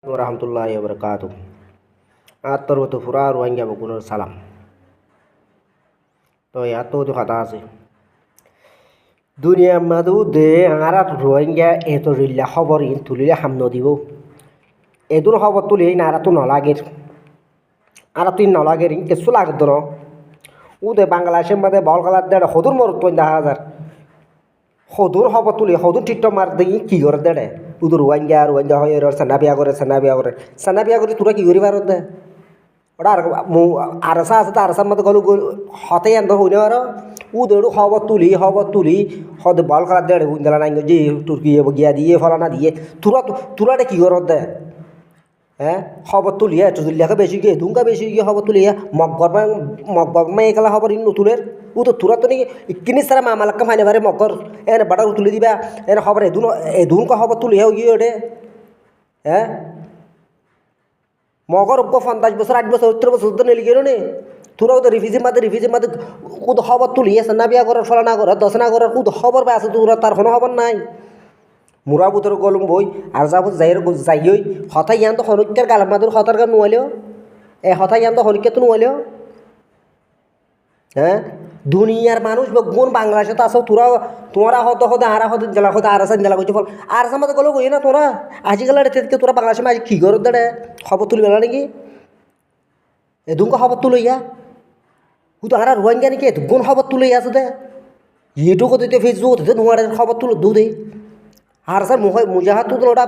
warahmatullahi wabarakatuh. Atur watu fura ruangya bukunur salam. তো এত তো কথা আছে দুনিয়ার মাঝে আরা রোহিঙ্গা এত রিল্লা খবর ইন তুলিলে হামন দিব এদুর খবর তুলি না আরা তো নলাগের আরা তুই নলাগের ইন কিছু লাগতো না উদে বাংলাদেশের মধ্যে বল খেলার দেড় সদুর মরত 50,000 সদুর খবর তুলি সদুর টিকটক মার দেখি কি করে দেড়ে উদুর রোহিঙ্গা হয়ে সানা বিয়া করে সানা বিয়া করে তোরা কি করি পারত দে ওটা আরসা আছে তো আরসার মধ্যে গলু হতে আনতে হইনে আর উদর খবর তুলি হতে বল খেলার দেড়ে হুইন্দা নাই যে তুর্কি গিয়া দিয়ে ফলানা দিয়ে তোরা কি করত দে হ্যাঁ খবর তুলিয়া তুলিয়াকে বেশি গিয়ে দুঙ্গা বেশি গিয়ে খবর তুলিয়া মগর এখালা খবর ইন নতুলের ও তো তোরা তো নাকি কিনিস তারা মামালাক্কা ফাইনে পারে মগর এনে বাটা তুলে দিবা এনে খবর এদুনকে খবর তুলিয়াও গিয়ে ওঠে হ্যাঁ মগর 50 বছর 8 বছর 70 বছর তো নেলি গেল নে তোরাও তো রিফিজির মাঝে কুদ খবর তুলিয়েছে না বিয়া করার ফলা না করার দশ না করার কুদ খবর পাই আছে তোরা তার কোনো খবর নাই মুরা বুতর গলম বই আর যাব যাইই হঠাৎ ইয়ান তো হনুক্কার গালাম মাদুর হতার গান নোয়ালেও হঠাৎ ইয়ান তো হনুক্কা তো নোয়ালেও হ্যাঁ দুনিয়ার মানুষ বা গুণ বাংলাদেশে তো আসো তোরা হতে আরা হতে জেলা হতে আরাসান জেলা করছে ফল আরাসান মতো গলো গই না তোরা আজিকাল তোরা বাংলাদেশে আজ কি করত দেড়ে খবর তুলবে না নাকি এদুমকে খবর তুলইয়া তো আরা রোহিঙ্গা নাকি গুণ খবর তুলই আছে দে ইউটিউব হতে ফেসবুক হতে নোয়ার খবর তুলো দে আর স্যার মুজাহাত তো ওটা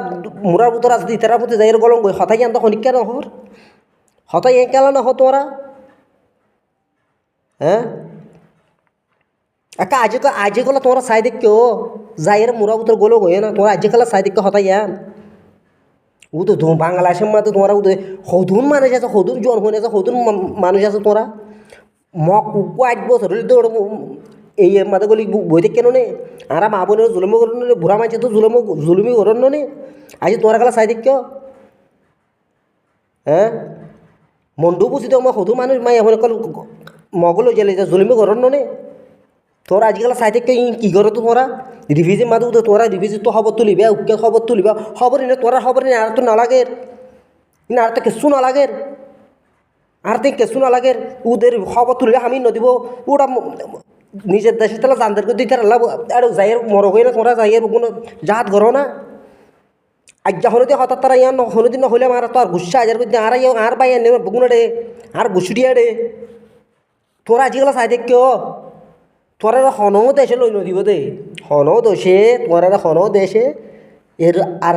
মুরার ভিতর আছে ইতারার প্রতি যাই গলম গই হঠাৎ ইয়ান তো হনিকা নহর হঠাৎ ইয়ান কেলা নহ তোরা হ্যাঁ একা আজিকাল তোমরা চাই দেখো যাইয়ের মুরা ভিতর গলো গই না তোমরা আজিকাল চাই দেখো হঠাৎ ইয়ান ও তো বাংলাদেশের মধ্যে তোমরা সদুন মানুষ আছে সদুন জন্ম আছে সদুন মানুষ আছে তোমরা মক 8 বছর তো এই মাঝে গলি বই দেখ কেন নে আর মা বোনের জুলুমি করেন বুড়া মাঝে তো জুলুমি করেন নে আজ তোরা গেলা চাই দেখ হ্যাঁ মন্ডু বুঝি তো আমার সদু মানুষ মাই এখন মগল জেলে জুলুমি করেন নে তোরা আজকাল চাই দেখ কি করে তো তোরা রিভিজি মাদু তোরা রিভিজি তো খবর তুলিবা উকে খবর তুলিবা খবর নে তোরা খবর নে আর তো নালাগের আর তো কিছু নালাগের আর তো কিছু নালাগের ওদের খবর তুলিলে আমি নদিব ওটা নিজের দেশে তাহলে জানদের করে দিতে আর যাইয়ের মর হয়ে না তোমরা যাইয়ের কোনো জাহাজ ঘর না আজ্ঞা হলুদি হঠাৎ তারা ইয়ান হলুদি নহলে আমার তো আর গুসা আজার করতে আর বাই আনে বগুনা রে আর গুসুটিয়া রে তোরা আজিকাল চাই দেখ তোরা হনও দেশে লই নদিব দে হনও দেশে তোরা হনও দেশে এর আর